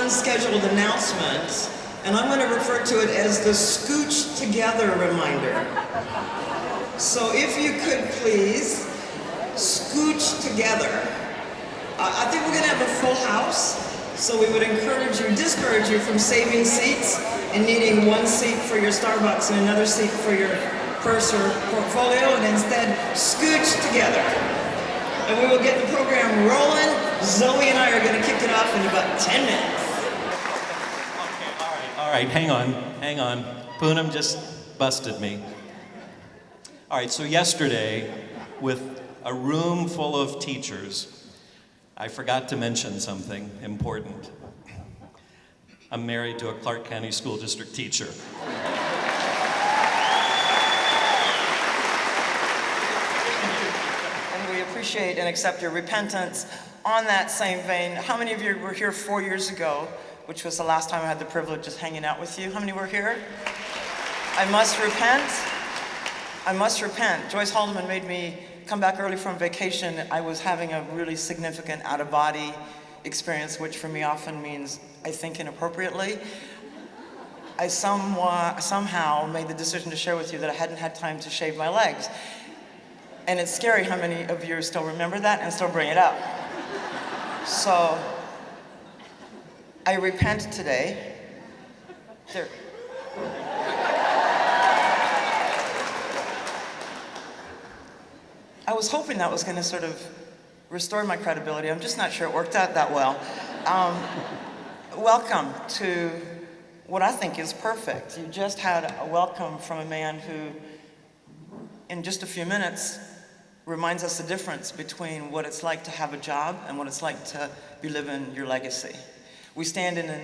unscheduled announcement, and I'm going to refer to it as the Scooch Together reminder. So if you could please scooch together. I think we're going to have a full house, so we would discourage you from saving seats and needing one seat for your Starbucks and another seat for your purse or portfolio, and instead scooch together. And we will get the program rolling. Zoe and I are going to kick it off in about 10 minutes. Okay, all right, hang on. Punam just busted me. All right, so yesterday, with a room full of teachers, I forgot to mention something important. I'm married to a Clark County School District teacher. And we appreciate and accept your repentance. On that same vein, how many of you were here 4 years ago, which was the last time I had the privilege of hanging out with you? How many were here? I must repent. Joyce Haldeman made me come back early from vacation. I was having a really significant out-of-body experience, which for me often means I think inappropriately. I somehow made the decision to share with you that I hadn't had time to shave my legs. And it's scary how many of you still remember that and still bring it up. So, I repent today. I was hoping that was going to sort of restore my credibility. I'm just not sure it worked out that well. Welcome to what I think is perfect. You just had a welcome from a man who, in just a few minutes, reminds us the difference between what it's like to have a job and what it's like to be living your legacy. We stand in a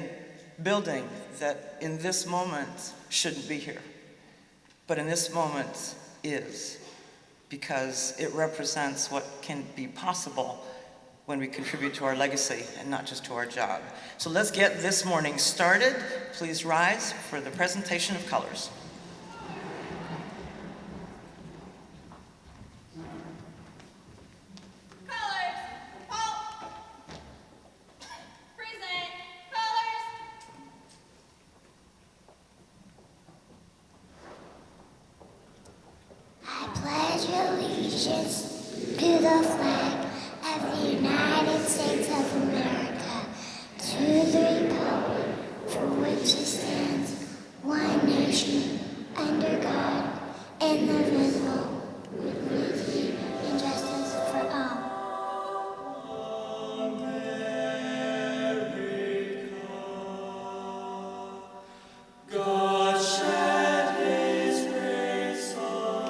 building that in this moment shouldn't be here, but in this moment is, because it represents what can be possible when we contribute to our legacy and not just to our job. So let's get this morning started. Please rise for the presentation of colors. To the flag of the United States of America, to the republic for which it stands, one nation, under God, indivisible, with liberty and justice for all. God shed his grace on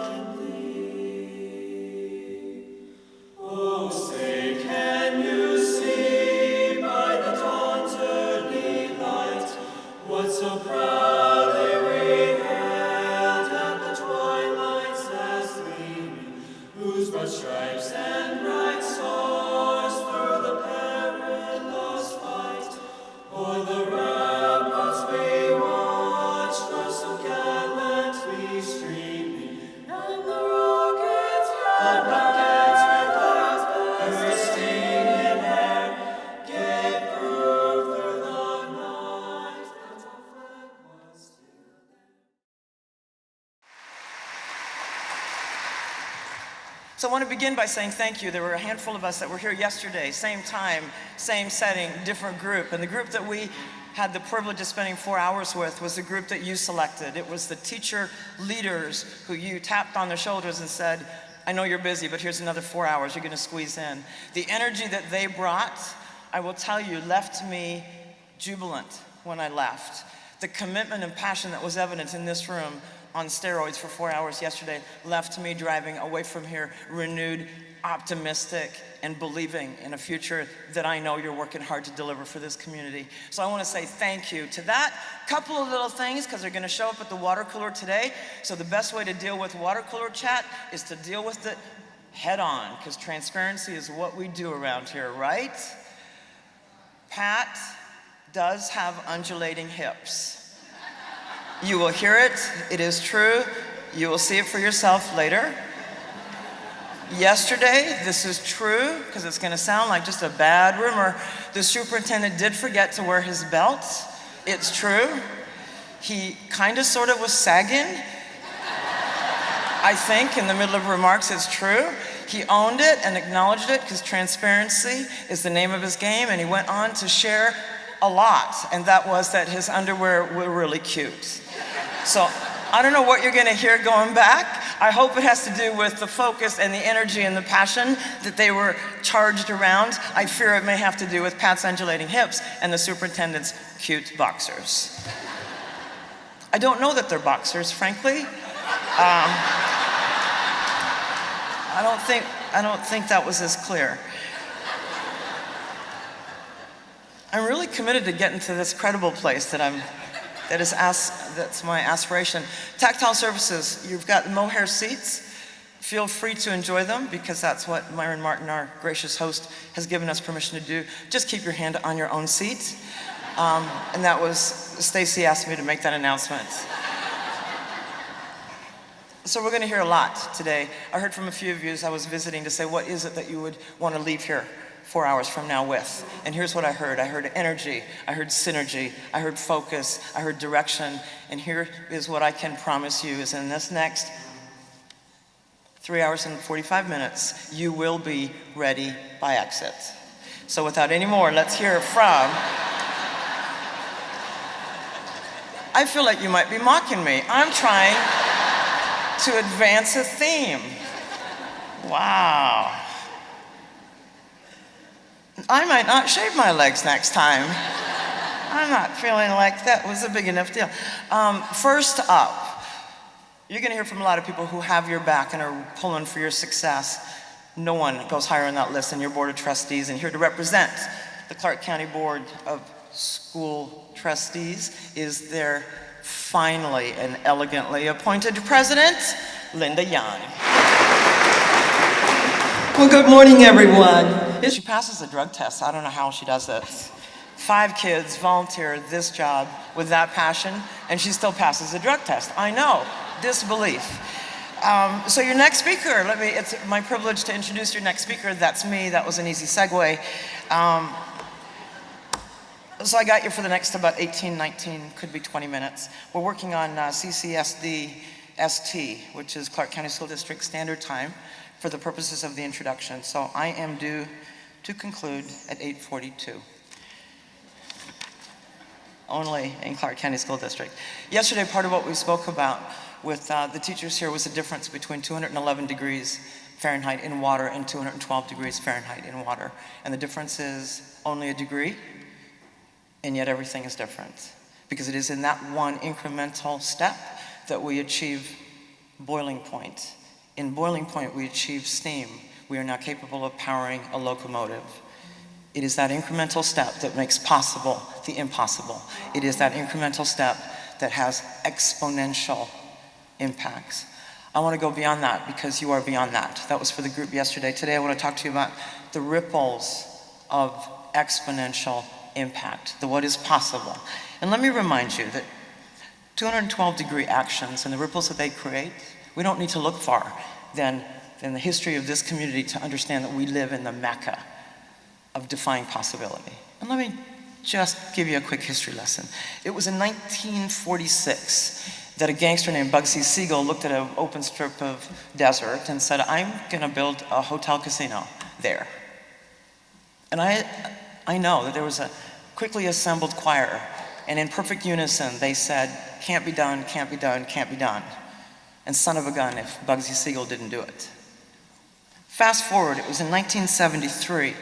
Oh, say, can you see by the dawn's early light what so proudly we hailed at the twilight's last gleaming, whose broad stripes and bright stars through the perilous fight o'er the ramparts we watched were so gallantly streaming, and the rockets bursting in air gave proof through the night that our flag was still there. So I want to begin by saying thank you. There were a handful of us that were here yesterday, same time, same setting, different group. And the group that we had the privilege of spending 4 hours with was the group that you selected. It was the teacher leaders who you tapped on their shoulders and said, I know you're busy, but here's another 4 hours you're going to squeeze in. The energy that they brought, I will tell you, left me jubilant when I left. The commitment and passion that was evident in this room on steroids for 4 hours yesterday left me driving away from here renewed, optimistic, and believing in a future that I know you're working hard to deliver for this community. So I want to say thank you to that. Couple of little things, because they're going to show up at the water cooler today. So the best way to deal with water cooler chat is to deal with it head on, because transparency is what we do around here, right? Pat does have undulating hips. You will hear it. It is true. You will see it for yourself later. Yesterday, this is true, because it's going to sound like just a bad rumor, the superintendent did forget to wear his belt. It's true. He kind of sort of was sagging, I think, in the middle of remarks. It's true. He owned it and acknowledged it, because transparency is the name of his game, and he went on to share a lot, and that was that his underwear were really cute. So I don't know what you're going to hear going back. I hope it has to do with the focus and the energy and the passion that they were charged around. I fear it may have to do with Pat's undulating hips and the superintendent's cute boxers. I don't know that they're boxers, frankly. I don't think that was as clear. I'm really committed to getting to this credible place that's my aspiration. Tactile surfaces, you've got mohair seats. Feel free to enjoy them, because that's what Myron Martin, our gracious host, has given us permission to do. Just keep your hand on your own seat. And that was, Stacy asked me to make that announcement. So we're gonna hear a lot today. I heard from a few of you as I was visiting to say, what is it that you would wanna leave here 4 hours from now with? And here's what I heard. I heard energy, I heard synergy, I heard focus, I heard direction, and here is what I can promise you is in this next 3 hours and 45 minutes, you will be ready by exit. So without any more, let's hear from, I feel like you might be mocking me. I'm trying to advance a theme. Wow. I might not shave my legs next time. I'm not feeling like that was a big enough deal. First up, you're gonna hear from a lot of people who have your back and are pulling for your success. No one goes higher on that list than your Board of Trustees, and here to represent the Clark County Board of School Trustees is their finally and elegantly appointed president, Linda Young. Well, good morning, everyone. She passes the drug test. I don't know how she does it. 5 kids volunteer this job with that passion, and she still passes the drug test. I know, disbelief. So your next speaker, it's my privilege to introduce your next speaker. That's me. That was an easy segue. So I got you for the next about 18, 19, could be 20 minutes. We're working on CCSD ST, which is Clark County School District Standard Time, for the purposes of the introduction. So I am due to conclude at 8:42. Only in Clark County School District. Yesterday, part of what we spoke about with the teachers here was the difference between 211 degrees Fahrenheit in water and 212 degrees Fahrenheit in water. And the difference is only a degree, and yet everything is different. Because it is in that one incremental step that we achieve boiling point. In boiling point, we achieve steam. We are now capable of powering a locomotive. It is that incremental step that makes possible the impossible. It is that incremental step that has exponential impacts. I want to go beyond that, because you are beyond that. That was for the group yesterday. Today I want to talk to you about the ripples of exponential impact, the what is possible. And let me remind you that 212-degree actions and the ripples that they create, we don't need to look far than the history of this community to understand that we live in the Mecca of defying possibility. And let me just give you a quick history lesson. It was in 1946 that a gangster named Bugsy Siegel looked at an open strip of desert and said, I'm gonna build a hotel casino there. And I know that there was a quickly assembled choir, and in perfect unison they said, can't be done, can't be done, can't be done. And son of a gun if Bugsy Siegel didn't do it. Fast forward, it was in 1973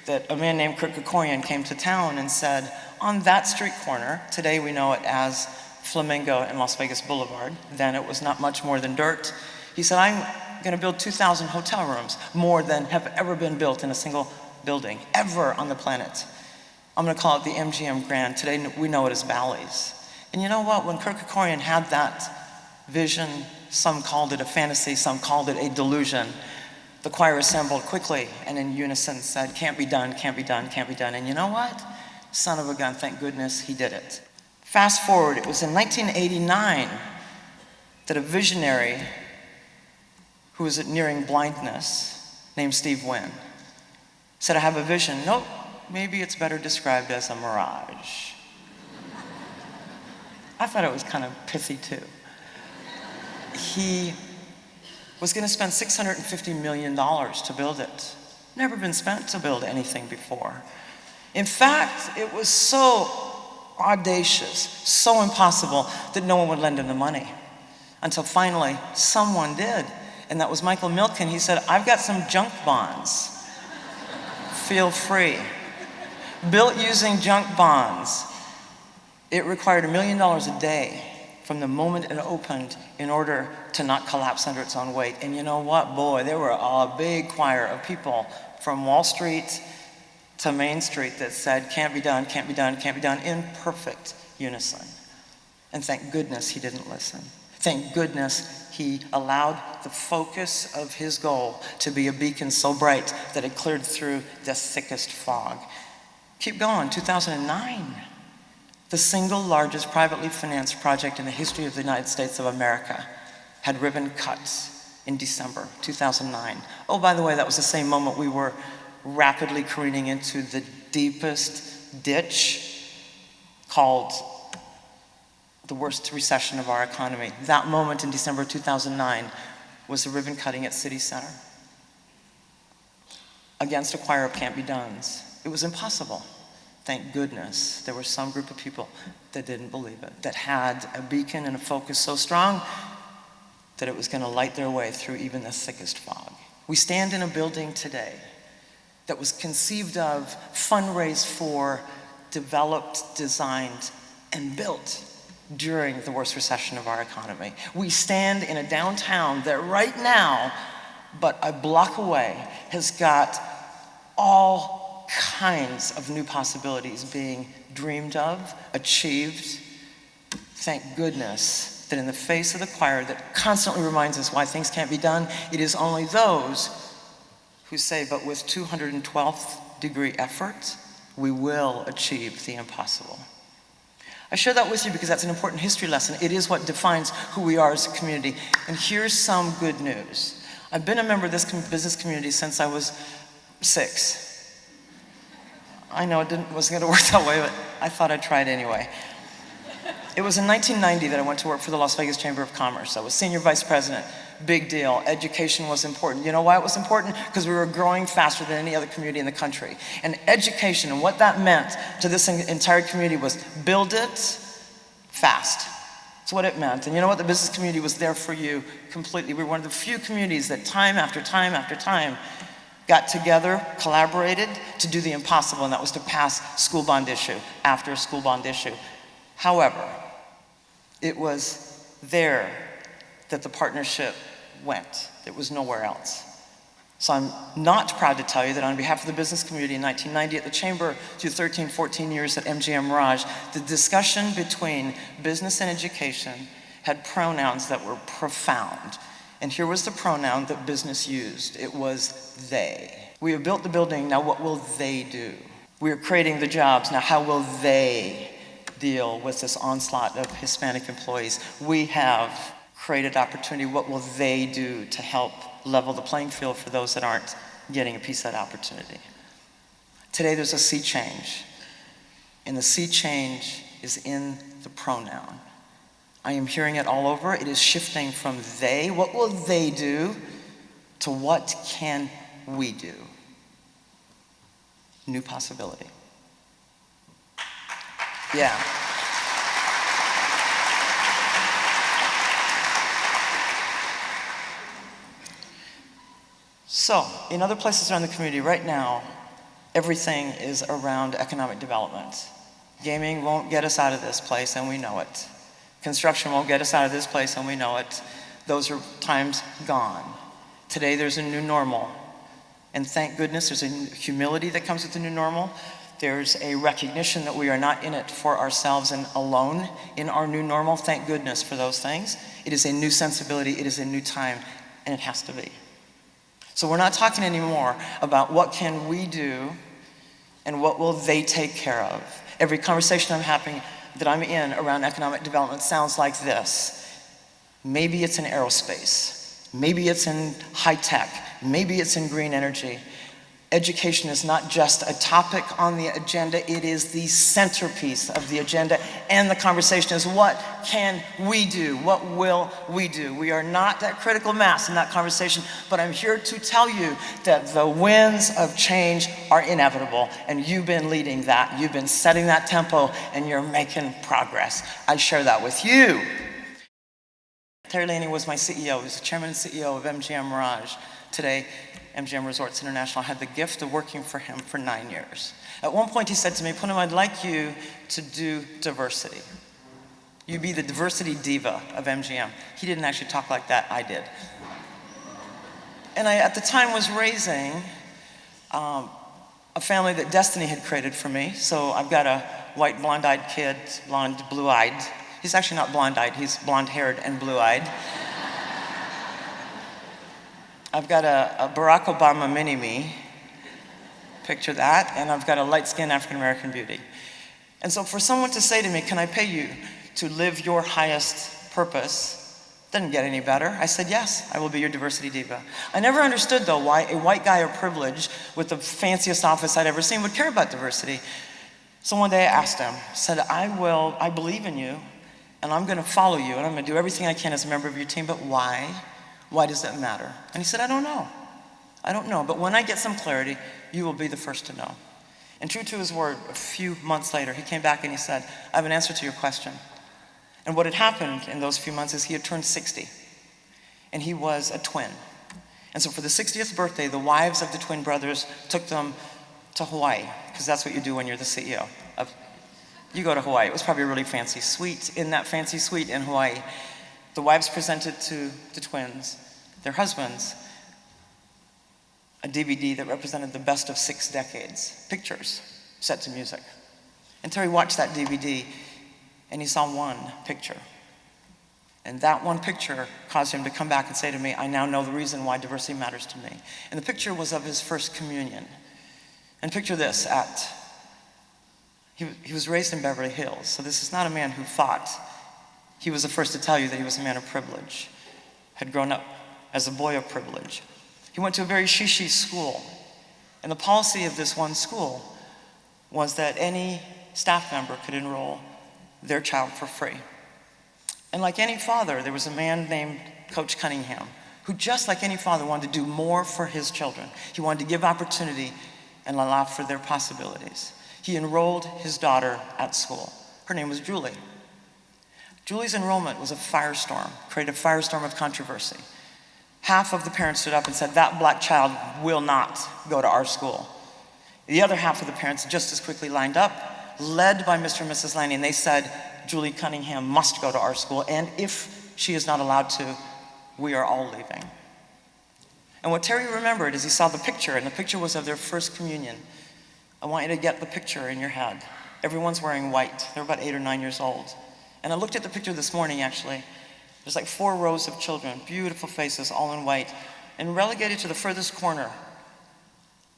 that a man named Kurt Kerkorian came to town and said, on that street corner, today we know it as Flamingo and Las Vegas Boulevard, then it was not much more than dirt. He said, I'm gonna build 2,000 hotel rooms, more than have ever been built in a single building, ever on the planet. I'm gonna call it the MGM Grand. Today we know it as Bally's. And you know what, when Kurt Kerkorian had that vision, some called it a fantasy, some called it a delusion, the choir assembled quickly and in unison said, can't be done, can't be done, can't be done. And you know what? Son of a gun, thank goodness he did it. Fast forward, it was in 1989 that a visionary who was nearing blindness named Steve Wynn. Said, I have a vision. Nope, maybe it's better described as a mirage. I thought it was kind of pithy too. He was going to spend $650 million to build it. Never been spent to build anything before. In fact, it was so audacious, so impossible that no one would lend him the money. Until finally, someone did. And that was Michael Milken. He said, I've got some junk bonds. Feel free. Built using junk bonds. It required $1 million a day from the moment it opened in order to not collapse under its own weight. And you know what? Boy, there were a big choir of people from Wall Street to Main Street that said, can't be done, can't be done, can't be done, in perfect unison. And thank goodness he didn't listen. Thank goodness he allowed the focus of his goal to be a beacon so bright that it cleared through the thickest fog. Keep going, 2009. The single largest privately financed project in the history of the United States of America had ribbon cuts in December 2009. Oh, by the way, that was the same moment we were rapidly careening into the deepest ditch called the worst recession of our economy. That moment in December 2009 was the ribbon cutting at City Center against a choir of can't-be-dones. It was impossible. Thank goodness there was some group of people that didn't believe it, that had a beacon and a focus so strong that it was going to light their way through even the thickest fog. We stand in a building today that was conceived of, fundraised for, developed, designed, and built during the worst recession of our economy. We stand in a downtown that right now, but a block away, has got all kinds of new possibilities being dreamed of, achieved. Thank goodness that in the face of the choir that constantly reminds us why things can't be done, it is only those who say, but with 212th degree effort, we will achieve the impossible. I share that with you because that's an important history lesson. It is what defines who we are as a community. And here's some good news. I've been a member of this business community since I was 6. I know it wasn't going to work that way, but I thought I'd try it anyway. It was in 1990 that I went to work for the Las Vegas Chamber of Commerce. I was senior vice president. Big deal. Education was important. You know why it was important? Because we were growing faster than any other community in the country. And education and what that meant to this entire community was build it fast. That's what it meant. And you know what? The business community was there for you completely. We were one of the few communities that time after time after time got together, collaborated to do the impossible, and that was to pass school bond issue after school bond issue. However, it was there that the partnership went. It was nowhere else. So I'm not proud to tell you that on behalf of the business community in 1990 at the Chamber, through 13, 14 years at MGM Mirage, the discussion between business and education had pronouns that were profound. And here was the pronoun that business used. It was they. We have built the building, now what will they do? We are creating the jobs, now how will they deal with this onslaught of Hispanic employees? We have created opportunity, what will they do to help level the playing field for those that aren't getting a piece of that opportunity? Today there's a sea change, and the sea change is in the pronoun. I am hearing it all over. It is shifting from they, what will they do, to what can we do? New possibility. Yeah. So, in other places around the community right now, everything is around economic development. Gaming won't get us out of this place, and we know it. Construction won't get us out of this place, and we know it. Those are times gone. Today there's a new normal. And thank goodness there's a humility that comes with the new normal. There's a recognition that we are not in it for ourselves and alone in our new normal. Thank goodness for those things. It is a new sensibility, it is a new time, and it has to be. So we're not talking anymore about what can we do and what will they take care of. Every conversation that I'm in around economic development sounds like this. Maybe it's in aerospace. Maybe it's in high tech. Maybe it's in green energy. Education is not just a topic on the agenda, it is the centerpiece of the agenda, and the conversation is what can we do? What will we do? We are not that critical mass in that conversation, but I'm here to tell you that the winds of change are inevitable, and you've been leading that, you've been setting that tempo, and you're making progress. I share that with you. Terry Laney was my CEO. He was the chairman and CEO of MGM Mirage. Today, MGM Resorts International. I had the gift of working for him for 9 years. At one point he said to me, Punam, I'd like you to do diversity. You be the diversity diva of MGM. He didn't actually talk like that, I did. And I, at the time, was raising a family that destiny had created for me. So I've got a white blonde-eyed kid, blonde, blue-eyed. He's actually not blonde-eyed, he's blonde-haired and blue-eyed. I've got a Barack Obama mini-me, picture that, and I've got a light-skinned African-American beauty. And so for someone to say to me, can I pay you to live your highest purpose, didn't get any better. I said, yes, I will be your diversity diva. I never understood, though, why a white guy of privilege with the fanciest office I'd ever seen would care about diversity. So one day I asked him, said, I believe in you, and I'm gonna follow you, and I'm gonna do everything I can as a member of your team, but why? Why does that matter? And he said, I don't know. I don't know, but when I get some clarity, you will be the first to know. And true to his word, a few months later, he came back and he said, I have an answer to your question. And what had happened in those few months is he had turned 60, and he was a twin. And so for the 60th birthday, the wives of the twin brothers took them to Hawaii, because that's what you do when you're the CEO. You go to Hawaii. It was probably a really fancy suite. In that fancy suite in Hawaii, the wives presented to the twins, their husbands, a DVD that represented the best of 6 decades, pictures set to music. And Terry watched that DVD, and he saw one picture. And that one picture caused him to come back and say to me, I now know the reason why diversity matters to me. And the picture was of his first communion. And picture this, he was raised in Beverly Hills, so this is not a man who thought he was the first to tell you that he was a man of privilege, had grown up as a boy of privilege. He went to a very shishi school, and the policy of this one school was that any staff member could enroll their child for free. And like any father, there was a man named Coach Cunningham, who just like any father wanted to do more for his children. He wanted to give opportunity and allow for their possibilities. He enrolled his daughter at school. Her name was Julie. Julie's enrollment was a firestorm, created a firestorm of controversy. Half of the parents stood up and said, that black child will not go to our school. The other half of the parents just as quickly lined up, led by Mr. and Mrs. Laney, and they said, Julie Cunningham must go to our school, and if she is not allowed to, we are all leaving. And what Terry remembered is he saw the picture, and the picture was of their first communion. I want you to get the picture in your head. Everyone's wearing white. They're about 8 or 9 years old. And I looked at the picture this morning, actually. There's like 4 rows of children, beautiful faces, all in white. And relegated to the furthest corner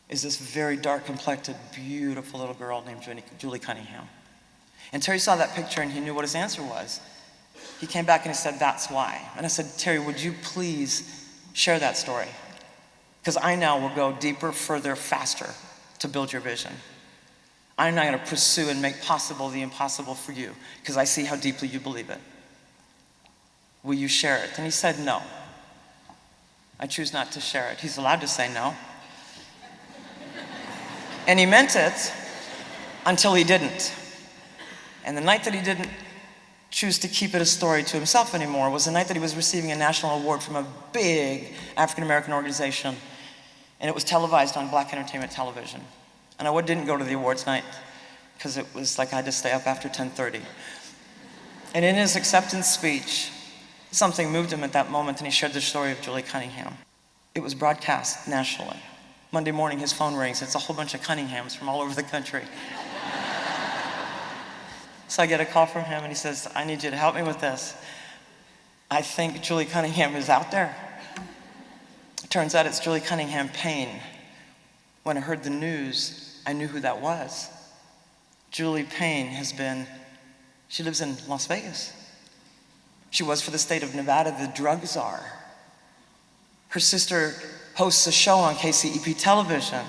is this very dark-complected, beautiful little girl named Julie Cunningham. And Terry saw that picture, and he knew what his answer was. He came back and he said, that's why. And I said, Terry, would you please share that story? Because I now will go deeper, further, faster to build your vision. I'm now going to pursue and make possible the impossible for you, because I see how deeply you believe it. Will you share it? And he said, no. I choose not to share it. He's allowed to say no. And he meant it until he didn't. And the night that he didn't choose to keep it a story to himself anymore was the night that he was receiving a national award from a big African-American organization. And it was televised on Black Entertainment Television. And I didn't go to the awards night because it was like I had to stay up after 10:30. And in his acceptance speech, something moved him at that moment, and he shared the story of Julie Cunningham. It was broadcast nationally. Monday morning, his phone rings. It's a whole bunch of Cunninghams from all over the country. So I get a call from him, and he says, I need you to help me with this. I think Julie Cunningham is out there. It turns out it's Julie Cunningham Payne. When I heard the news, I knew who that was. Julie Payne she lives in Las Vegas. She was for the state of Nevada the drug czar. Her sister hosts a show on KCEP television,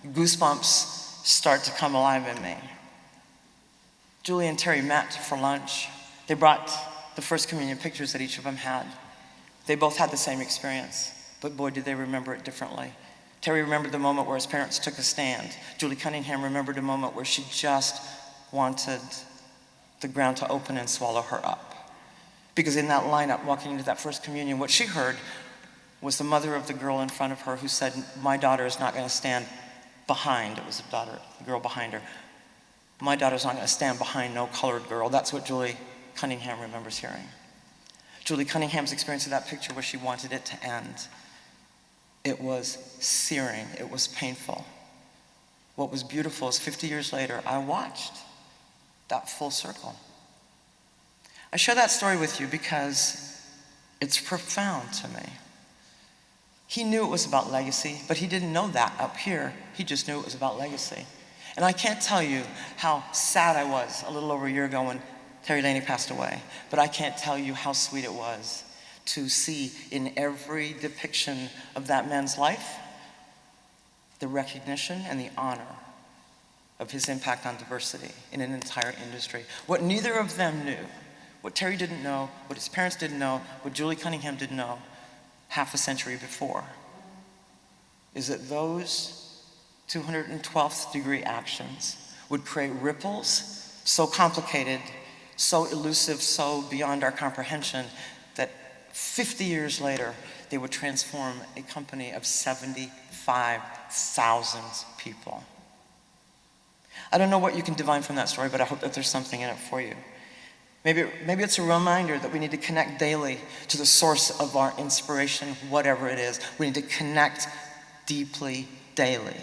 goosebumps start to come alive in me. Julie and Terry met for lunch. They brought the First Communion pictures that each of them had. They both had the same experience, but boy, did they remember it differently. Terry remembered the moment where his parents took a stand. Julie Cunningham remembered a moment where she just wanted the ground to open and swallow her up. Because in that lineup, walking into that First Communion, what she heard was the mother of the girl in front of her who said, "My daughter is not going to stand behind." It was the girl behind her. "My daughter's not going to stand behind no colored girl." That's what Julie Cunningham remembers hearing. Julie Cunningham's experience of that picture was she wanted it to end. It was searing. It was painful. What was beautiful is 50 years later, I watched that full circle. I share that story with you because it's profound to me. He knew it was about legacy, but he didn't know that up here. He just knew it was about legacy. And I can't tell you how sad I was a little over a year ago when Terry Laney passed away, but I can't tell you how sweet it was to see in every depiction of that man's life the recognition and the honor of his impact on diversity in an entire industry. What neither of them knew, what Terry didn't know, what his parents didn't know, what Julie Cunningham didn't know half a century before, is that those 212th degree actions would create ripples so complicated, so elusive, so beyond our comprehension, that 50 years later, they would transform a company of 75,000 people. I don't know what you can divine from that story, but I hope that there's something in it for you. Maybe it's a reminder that we need to connect daily to the source of our inspiration, whatever it is. We need to connect deeply daily.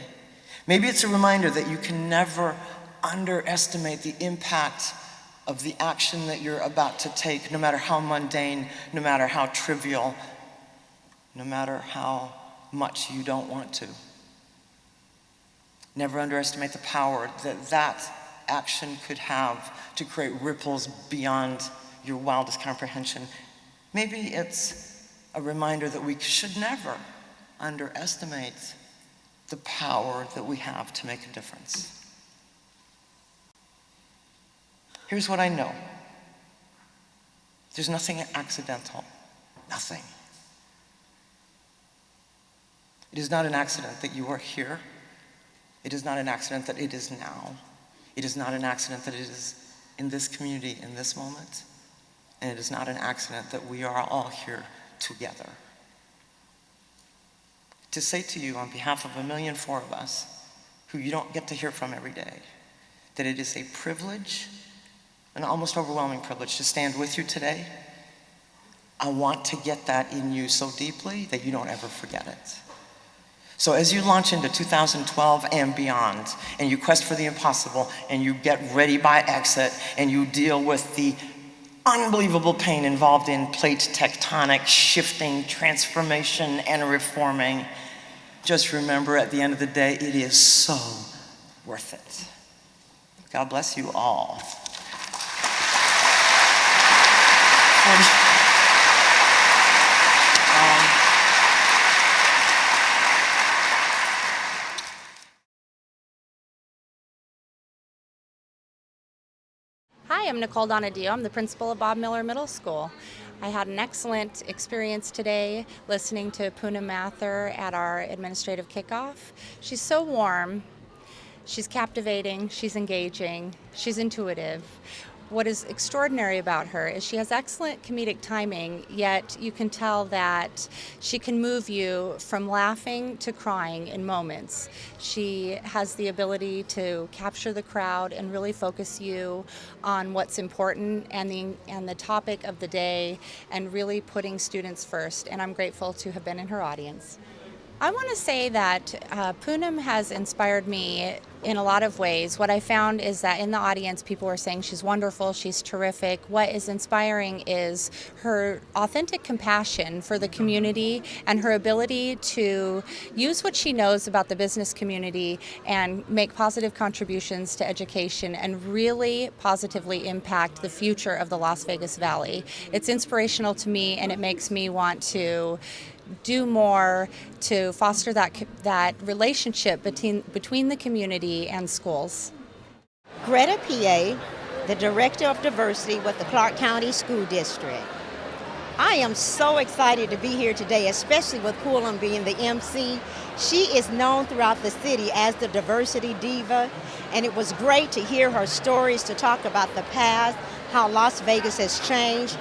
Maybe it's a reminder that you can never underestimate the impact of the action that you're about to take, no matter how mundane, no matter how trivial, no matter how much you don't want to. Never underestimate the power that that action could have to create ripples beyond your wildest comprehension. Maybe it's a reminder that we should never underestimate the power that we have to make a difference. Here's what I know. There's nothing accidental. Nothing. It is not an accident that you are here. It is not an accident that it is now. It is not an accident that it is in this community in this moment. And it is not an accident that we are all here together. To say to you on behalf of 1,000,004 of us, who you don't get to hear from every day, that it is a privilege, an almost overwhelming privilege, to stand with you today. I want to get that in you so deeply that you don't ever forget it. So as you launch into 2012 and beyond, and you quest for the impossible, and you get ready by exit, and you deal with the unbelievable pain involved in plate tectonic shifting, transformation, and reforming, just remember at the end of the day, it is so worth it. God bless you all. Hi, I'm Nicole Donadio. I'm the principal of Bob Miller Middle School. I had an excellent experience today listening to Punam Mathur at our administrative kickoff. She's so warm, she's captivating, she's engaging, she's intuitive. What is extraordinary about her is she has excellent comedic timing, yet you can tell that she can move you from laughing to crying in moments. She has the ability to capture the crowd and really focus you on what's important and the topic of the day, and really putting students first, and I'm grateful to have been in her audience. I want to say that Punam has inspired me in a lot of ways. What I found is that in the audience, people were saying she's wonderful, she's terrific. What is inspiring is her authentic compassion for the community and her ability to use what she knows about the business community and make positive contributions to education and really positively impact the future of the Las Vegas Valley. It's inspirational to me, and it makes me want to do more to foster that relationship between the community and schools. Greta PA, the Director of Diversity with the Clark County School District. I am so excited to be here today, especially with Punam being the MC. She is known throughout the city as the diversity diva, and it was great to hear her stories, to talk about the past, how Las Vegas has changed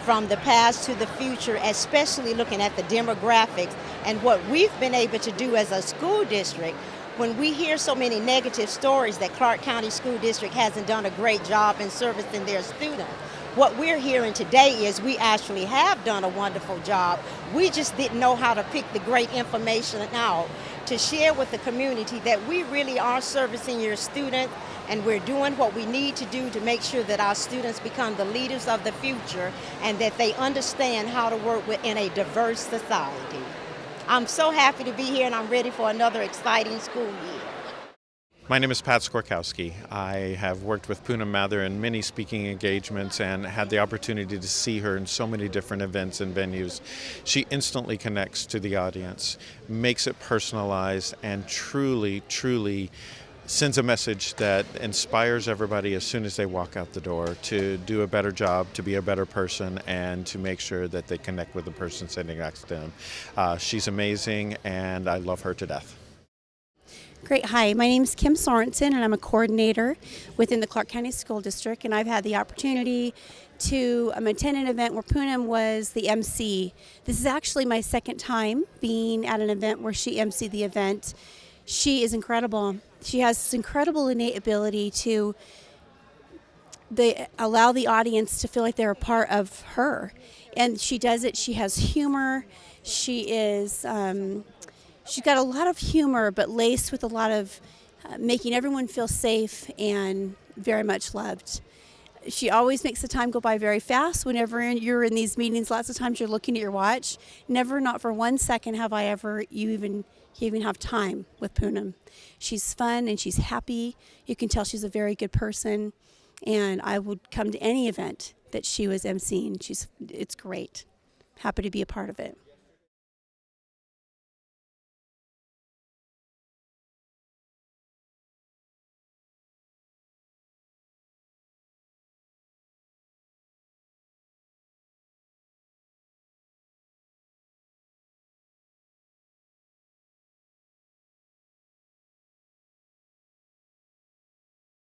from the past to the future, especially looking at the demographics and what we've been able to do as a school district. When we hear so many negative stories that Clark County School District hasn't done a great job in servicing their students, what we're hearing today is we actually have done a wonderful job. We just didn't know how to pick the great information out to share with the community that we really are servicing your students, and we're doing what we need to do to make sure that our students become the leaders of the future and that they understand how to work within a diverse society. I'm so happy to be here, and I'm ready for another exciting school year. My name is Pat Skorkowski. I have worked with Punam Mathur in many speaking engagements and had the opportunity to see her in so many different events and venues. She instantly connects to the audience, makes it personalized, and truly sends a message that inspires everybody as soon as they walk out the door to do a better job, to be a better person, and to make sure that they connect with the person sitting next to them. She's amazing, and I love her to death. Great. Hi, my name is Kim Sorensen, and I'm a coordinator within the Clark County School District, and I've had the opportunity to attend an event where Punam was the MC. This is actually my second time being at an event where she emceed the event. She is incredible. She has this incredible innate ability to allow the audience to feel like they're a part of her, and she does it. She has humor. She is... She's got a lot of humor, but laced with a lot of making everyone feel safe and very much loved. She always makes the time go by very fast. Whenever you're in these meetings, lots of times you're looking at your watch. Never, not for 1 second, have I ever you even have time with Punam. She's fun and she's happy. You can tell she's a very good person, and I would come to any event that she was emceeing. It's great. Happy to be a part of it.